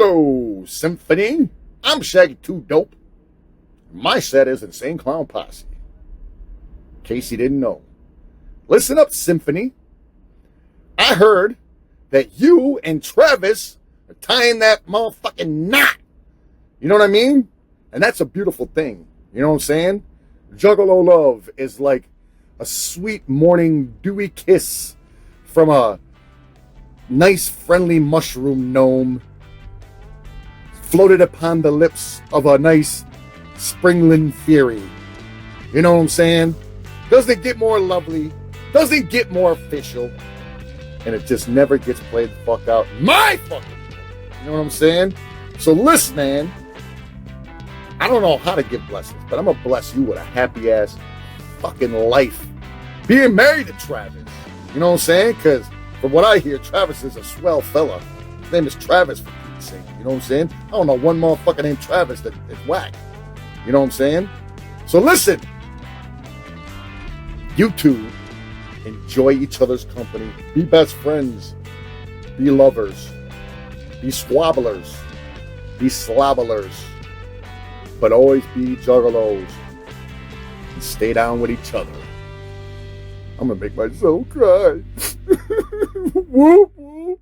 Hello, Symphony. I'm Shaggy 2 Dope. My set is Insane Clown Posse. In case you didn't know. Listen up, Symphony. I heard that you and Travis are tying that motherfucking knot. You know what I mean? And that's a beautiful thing. You know what I'm saying? Juggalo love is like a sweet morning dewy kiss from a nice friendly mushroom gnome floated upon the lips of a nice springland fury. You know what I'm saying? Doesn't get more lovely, doesn't get more official, and it just never gets played the fuck out. My fucking, you know what I'm saying? So listen, man, I don't know how to give blessings, but I'm gonna bless you with a happy ass fucking life. Being married to Travis, you know what I'm saying? Because from what I hear, Travis is a swell fella. His name is Travis, for Pete's sake. You know what I'm saying? I don't know one motherfucker named Travis that is whack. You know what I'm saying? So listen, you two enjoy each other's company. Be best friends. Be lovers. Be swabblers. Be slobblers. But always be juggalos. And stay down with each other. I'm gonna make myself cry. Whoop, whoop.